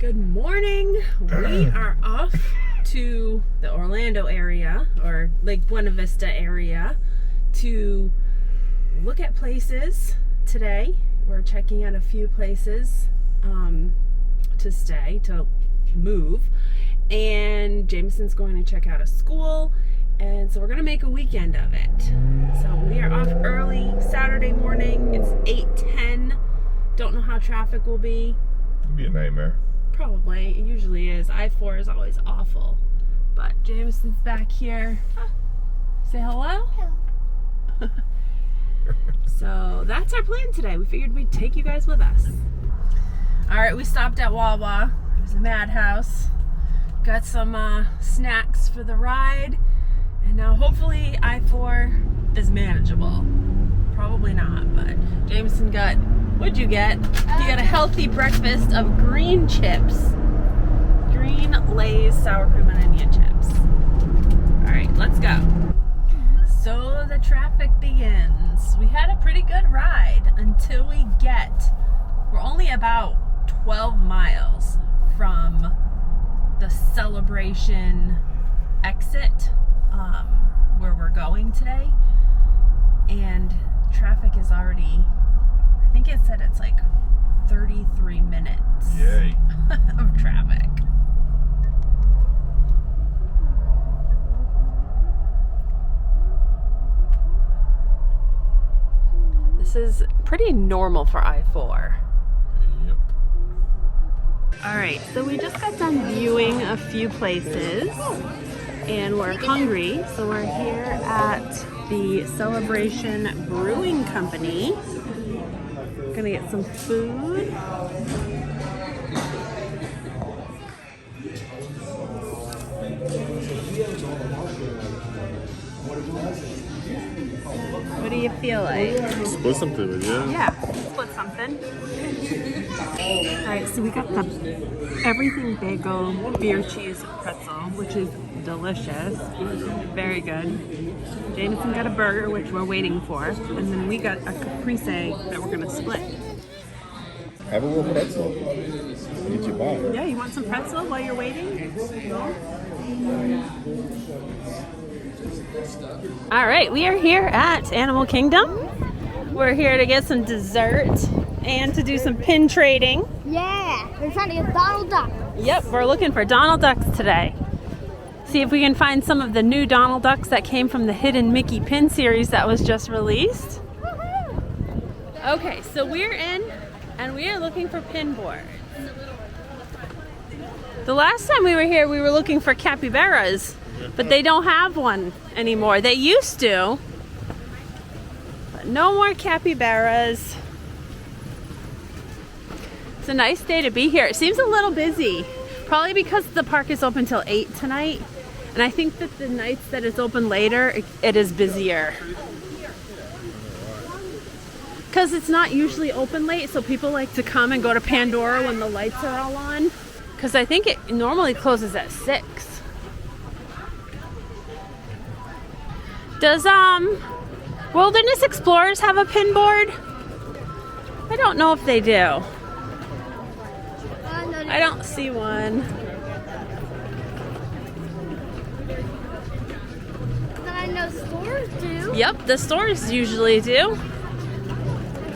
Good morning. We are off to the Orlando area or Lake Buena Vista area to look at places today. We're checking out a few places to stay, to move. And Jameson's going to check out a school. And so we're going to make a weekend of it. So we are off early Saturday morning. It's 8:10. Don't know how traffic will be. It'll be a nightmare. Probably. It usually is. I-4 is always awful. But Jameson's back here. Say hello? Hello. So that's our plan today. We figured we'd take you guys with us. Alright, we stopped at Wawa. It was a madhouse. Got some snacks for the ride. And now hopefully I-4 is manageable. Probably not, but Jameson got, what'd you get? He got a healthy breakfast of green chips. Green Lay's sour cream and onion chips. Alright, let's go. So the traffic begins. We had a pretty good ride until we're only about 12 miles from the Celebration exit where we're going today. And traffic is already, I think it said it's like 33 minutes Yay. of traffic. This is pretty normal for I-4. Yep. Alright, so we just got done viewing a few places and we're hungry, so we're here at the Celebration Brewing Company. Gonna get some food. What do you feel like? Split something with you. Yeah, split something. Alright, so we got the everything bagel beer cheese pretzel, which is delicious. Very good. Jameson got a burger, which we're waiting for. And then we got a caprese that we're gonna split. Have a little pretzel. What you buy? Yeah, you want some pretzel while you're waiting? Alright, we are here at Animal Kingdom. We're here to get some dessert and to do some pin trading. Yeah, we're trying to get Donald Duck. Yep, we're looking for Donald Ducks today. See if we can find some of the new Donald Ducks that came from the Hidden Mickey pin series that was just released. Okay, so we're in and we are looking for pin boards. The last time we were here, we were looking for capybaras, but they don't have one anymore. They used to, but no more capybaras. It's a nice day to be here. It seems a little busy, probably because the park is open till 8 tonight. And I think that the nights that it's open later, it is busier. Because it's not usually open late, so people like to come and go to Pandora when the lights are all on. Because I think it normally closes at 6. Does Wilderness Explorers have a pin board? I don't know if they do. I don't see one. I know stores do. Yep, the stores usually do.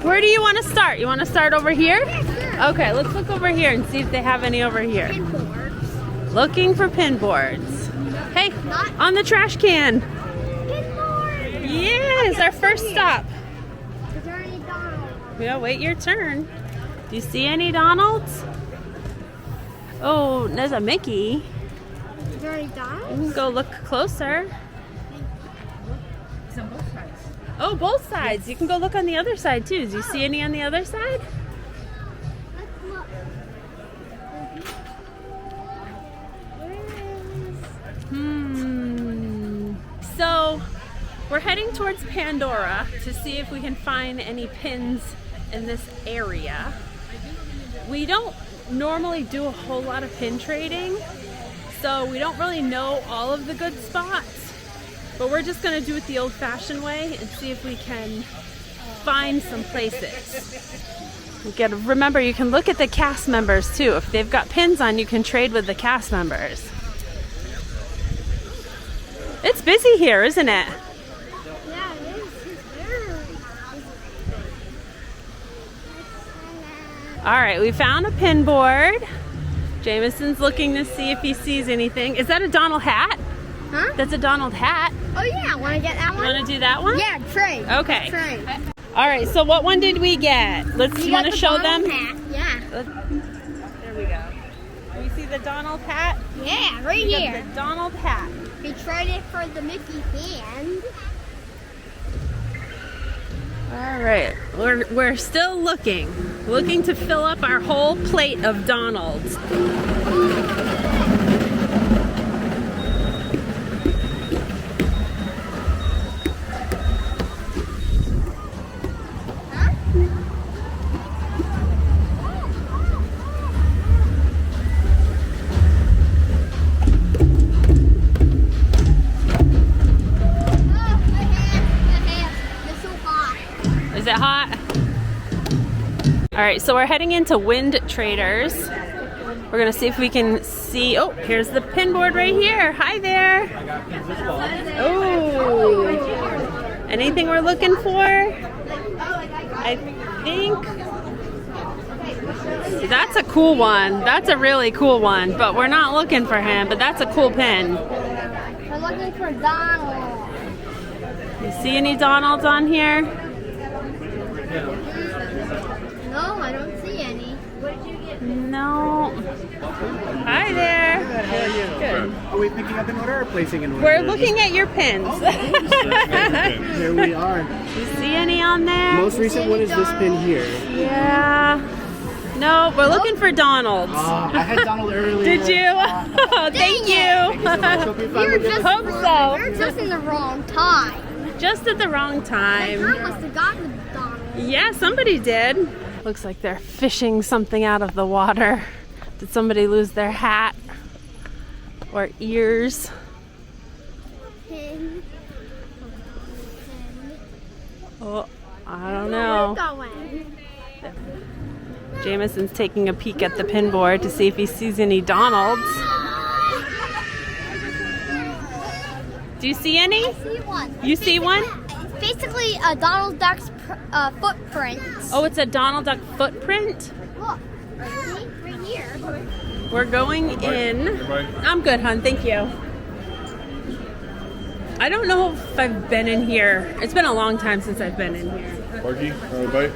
Where do you want to start? You want to start over here? Yeah, sure. Okay, let's look over here and see if they have any over here. Pin boards. Looking for pin boards. Hey, on the trash can. Pin boards. Yes, our first stop. Is there any Donald? Yeah, wait your turn. Do you see any Donalds? Oh, there's a Mickey. Is there any Donald? You can go look closer. Oh, both sides. You can go look on the other side too. Do you see any on the other side? Let's look. So we're heading towards Pandora to see if we can find any pins in this area. We don't normally do a whole lot of pin trading, so we don't really know all of the good spots. But we're just going to do it the old-fashioned way and see if we can find some places. Remember, you can look at the cast members too. If they've got pins on, you can trade with the cast members. It's busy here, isn't it? Yeah, it is. It's very busy. All right, we found a pin board. Jameson's looking to see if he sees anything. Is that a Donald hat? Huh? That's a Donald hat. Oh yeah, want to get that one? You want to do that one? Yeah, trade. Okay. Trade. All right, so what one did we get? You want to show them? Hat. Yeah. There we go. We see the Donald hat? Yeah, right We got here. the Donald hat. We traded for the Mickey hand. All right, we're still looking to fill up our whole plate of Donalds. Is it hot? All right, so we're heading into Wind Traders. We're gonna see if we can see, oh, here's the pin board right here. Hi there. Oh, anything we're looking for? I think that's a cool one. That's a really cool one, but we're not looking for him, but that's a cool pin. We're looking for Donald. You see any Donalds on here? No, I don't see any. No. Hi there. How are you? Good. Are we picking up an order or placing an order? We're looking at your pins. Here we are. You see any on there? Most recent one is this pin here. Yeah. No, we're looking for Donald's. I had Donald earlier. Did you? Oh, thank you. Hope you find one. Hope so. We're just in the wrong time. Just at the wrong My time. mom must have gotten Donald. Yeah, somebody did. Looks like they're fishing something out of the water. Did somebody lose their hat or ears? Pin. Oh, I don't know. Going. Jameson's taking a peek at the pin board to see if he sees any Donalds. Do you see any? I see one. You see one? It's basically a Donald Duck's footprint. Oh, it's a Donald Duck footprint? Look, see? Right here. We're going in. I'm good, hon. Thank you. I don't know if I've been in here. It's been a long time since I've been in here. Marky, bite?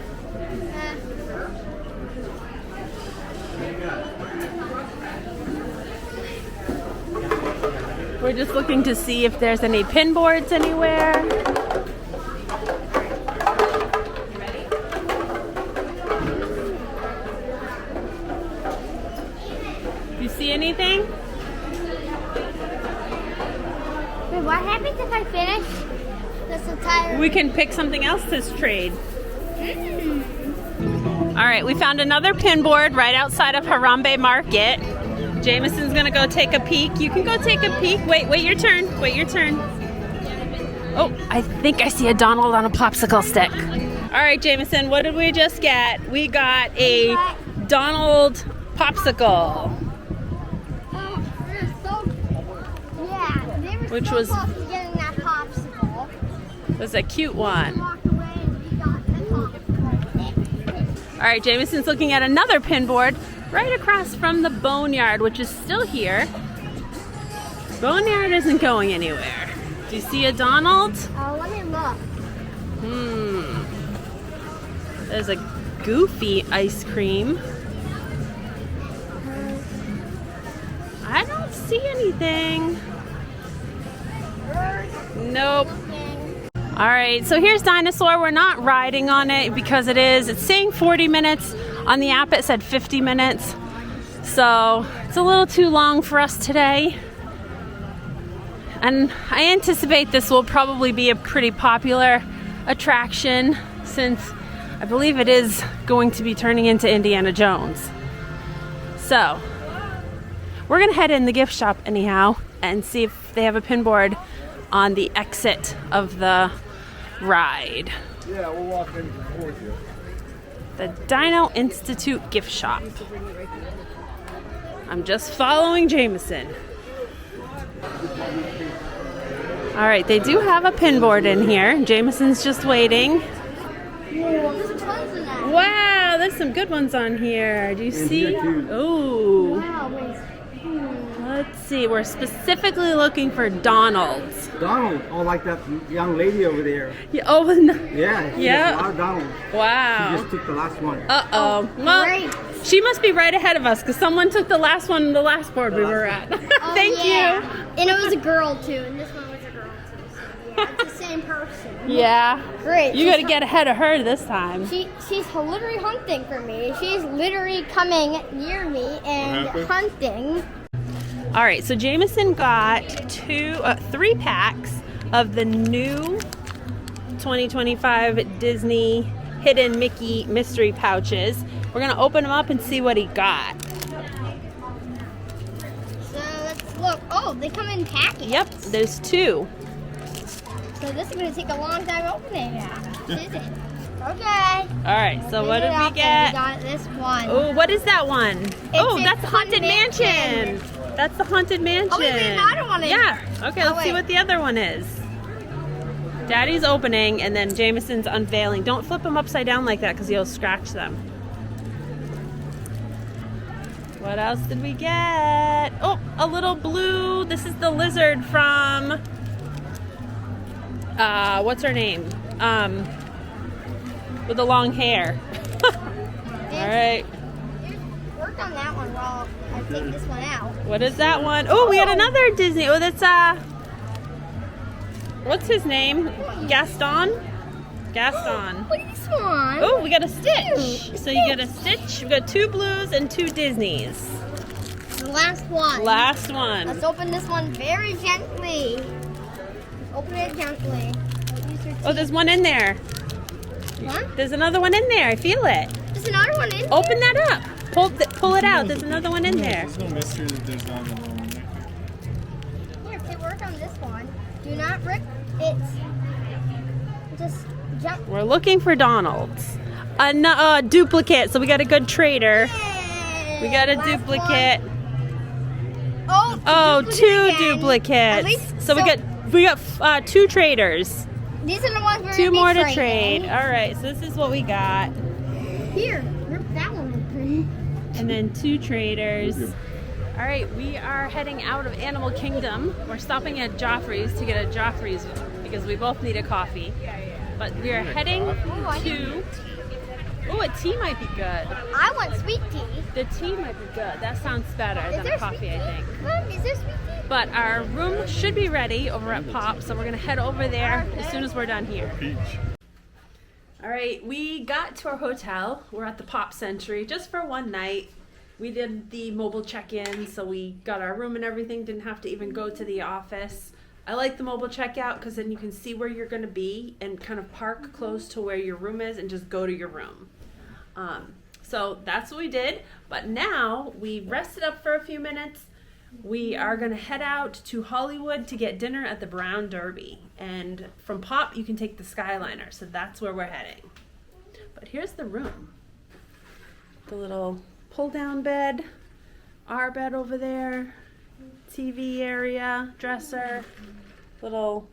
We're just looking to see if there's any pin boards anywhere. You see anything? Wait, what happens if I finish this entire... We can pick something else to trade. All right, we found another pin board right outside of Harambe Market. Jameson's gonna go take a peek. You can go take a peek. Wait your turn. Wait your turn. Oh, I think I see a Donald on a popsicle stick. All right, Jameson, what did we just get? We got a Donald popsicle. Oh, they're so... Yeah, they were Which so was- close to getting that popsicle. It was a cute We one. walked away and we got the popsicle. All right, Jameson's looking at another pin board right across from the Boneyard, which is still here. Boneyard isn't going anywhere. Do you see a Donald? Oh, let me look. There's a Goofy ice cream. I don't see anything. Nope. All right, so here's Dinosaur. We're not riding on it because it's saying 40 minutes. On the app, it said 50 minutes. So it's a little too long for us today. And I anticipate this will probably be a pretty popular attraction since I believe it is going to be turning into Indiana Jones. So we're gonna head in the gift shop anyhow and see if they have a pin board on the exit of the ride. Yeah, we'll walk in towards you. The Dino Institute gift shop. I'm just following Jameson. All right, they do have a pin board in here. Jameson's just waiting. There's tons of that. Wow, there's some good ones on here. Do you see? Oh. Wow, wait. Let's see. We're specifically looking for Donald's. Donald, oh, like that young lady over there. Yeah, oh, no. Yeah, she Yeah. has a lot of Donald. She Wow. just took the last one. Uh-oh. Well, Great. she must be right ahead of us because someone took the last one on the last board we were at. Oh, Thank yeah. you. And it was a girl too, and this one was a girl too. So yeah, it's the same person. Yeah. Great. You got to get ahead of her this time. She's literally hunting for me. She's literally coming near me and hunting. All right, so Jameson got 3 packs of the new 2025 Disney Hidden Mickey mystery pouches. We're gonna open them up and see what he got. So let's look. Oh, they come in packets. Yep, there's 2. So this is going to take a long time opening now. Is it? Okay. All right, so what did we We get? got this one. Oh, what is that one? Oh, a that's the Haunted Mansion. Mansion. That's the Haunted Mansion. Oh, wait, there's another one in Yeah. there. Okay, Oh, let's see wait. what the other one is. Daddy's opening, and then Jameson's unveiling. Don't flip them upside down like that because you'll scratch them. What else did we get? Oh, a little blue. This is the lizard from, what's her name? With the long hair. All right. Work on that one while I take this one out. What is that one? Oh, we got another Disney. Oh, that's what's his name? Gaston? Gaston. Look at this one. Oh, we got a Stitch. Cute. So you get a Stitch. We got 2 blues and 2 Disneys. The last one. Last one. Let's open this one very gently. Open it gently. Use your Oh, there's one in there. What? There's another one in there. I feel it. There's another one in Open that up. Pull it out. There's another one in there. There's no mystery that there's not another one there. Here, take work on this one. Do not rip it. Just jump. We're looking for Donald's. A duplicate. So we got a good trader. We got a Last duplicate. one. Oh, Oh, duplicate 2 again. At duplicates. least- So we got 2 traders. These are the ones we're 2 gonna be more to trading. trade. All right, so this is what we got. Here, rip that one open. And then 2 traders. All right, we are heading out of Animal Kingdom. We're stopping at Joffrey's to get a Joffrey's because we both need a coffee. But we are heading to... Oh, a tea might be good. I want sweet tea. The tea might be good. That sounds better Is than there a coffee, sweet I tea? think. Mom, is there sweet tea? But our room should be ready over at Pop, so we're gonna head over there as soon as we're done here. Peach. All right, we got to our hotel. We're at the Pop Century just for one night. We did the mobile check-in, so we got our room and everything. Didn't have to even go to the office. I like the mobile checkout because then you can see where you're gonna be and kind of park close to where your room is and just go to your room. So that's what we did. But now we rested up for a few minutes. We are gonna head out to Hollywood to get dinner at the Brown Derby. And from Pop, you can take the Skyliner. So that's where we're heading. But here's the room. The little pull-down bed, our bed over there, TV area, dresser, little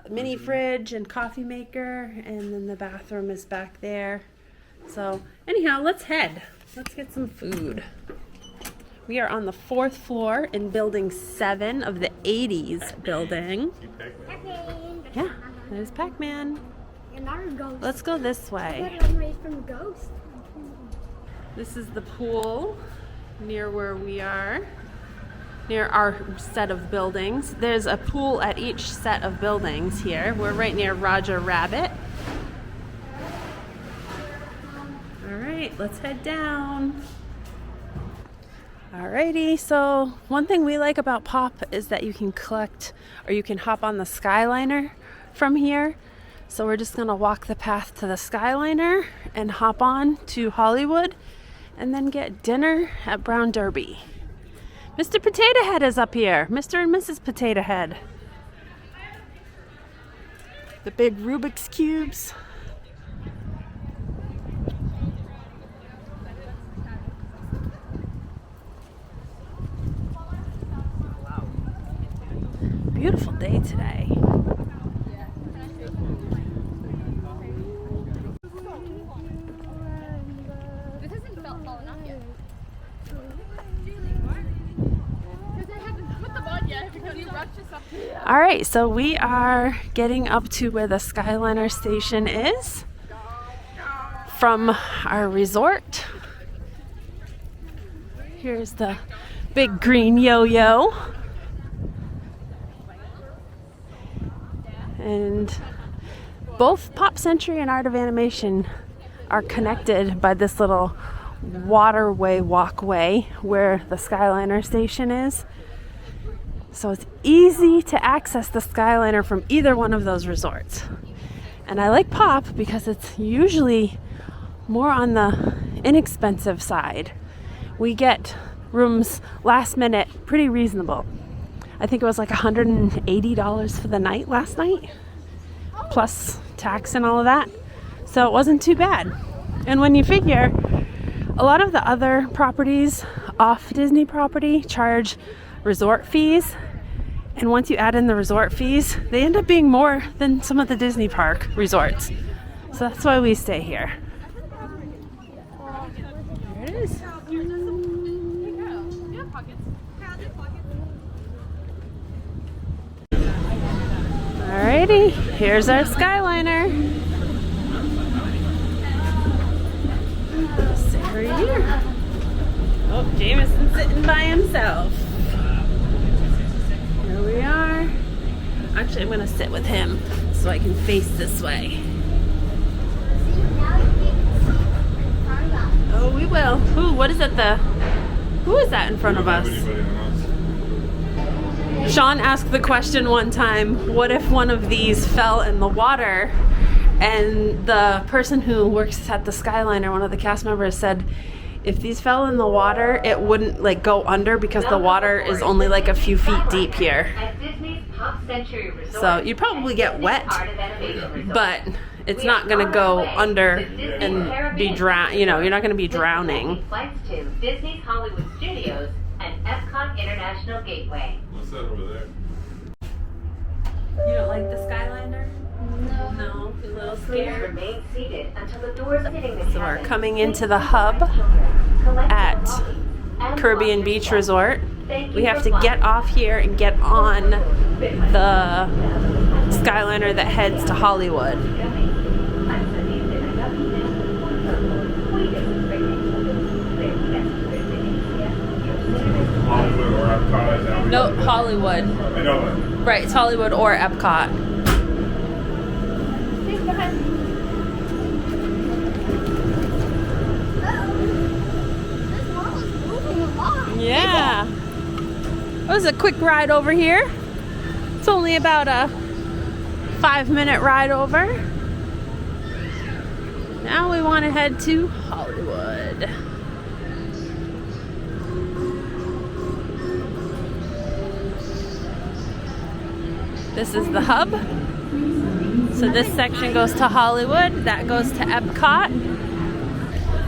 mini fridge and coffee maker, and then the bathroom is back there. So anyhow, let's head. Let's get some food. We are on the 4th floor in building 7 of the 80s building. Yeah, there's Pac-Man. Another ghost. Let's go this way. I'm raised from ghosts. This is the pool near where we are, near our set of buildings. There's a pool at each set of buildings here. We're right near Roger Rabbit. All right, let's head down. Alrighty, so one thing we like about Pop is that you can collect, or you can hop on the Skyliner from here. So we're just gonna walk the path to the Skyliner and hop on to Hollywood and then get dinner at Brown Derby. Mr. Potato Head is up here. Mr. and Mrs. Potato Head. The big Rubik's Cubes. beautiful day today. This hasn't fallen off yet. All right, so we are getting up to where the Skyliner station is from our resort. Here's the big green yo-yo. And both Pop Century and Art of Animation are connected by this little waterway walkway where the Skyliner station is. So it's easy to access the Skyliner from either one of those resorts. And I like Pop because it's usually more on the inexpensive side. We get rooms last minute, pretty reasonable. I think it was like $180 for the night last night, plus tax and all of that. So it wasn't too bad. And when you figure, a lot of the other properties off Disney property charge resort fees, and once you add in the resort fees, they end up being more than some of the Disney park resorts. So that's why we stay here. There it is. Alrighty, here's our Skyliner. Sit right here. Oh, Jameson's sitting by himself. Here we are. Actually, I'm gonna sit with him so I can face this way. Oh, we will. Ooh, what is it? Who is that in front of us? Sean asked the question one time, what if one of these fell in the water? And the person who works at the Skyliner, one of the cast members, said if these fell in the water, it wouldn't like go under because the water is only like a few feet deep here. So you'd probably get wet, but it's not gonna go under and be drown. You know, you're not gonna be drowning. Flights to Disney's Hollywood Studios and Epcot International Gateway. What's that over there? You don't like the Skyliner? No, you're a little scared. Remain seated until the doors hitting the So we're coming into the hub at Caribbean Beach Resort. We have to get off here and get on the Skyliner that heads to Hollywood. Hollywood or Epcot, is that what No, you're doing? Hollywood. I know that. Right, it's Hollywood or Epcot. This world is moving along. Yeah. It was a quick ride over here. It's only about a 5-minute ride over. Now we want to head to Hollywood. This is the hub. So this section goes to Hollywood, that goes to Epcot.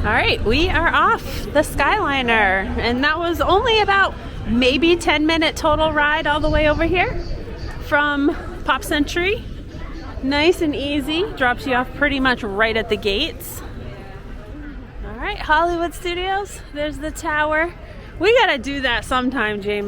All right, we are off the Skyliner, and that was only about maybe 10-minute total ride all the way over here from Pop Century. Nice and easy, drops you off pretty much right at the gates. All right, Hollywood Studios, there's the tower. We gotta do that sometime, James.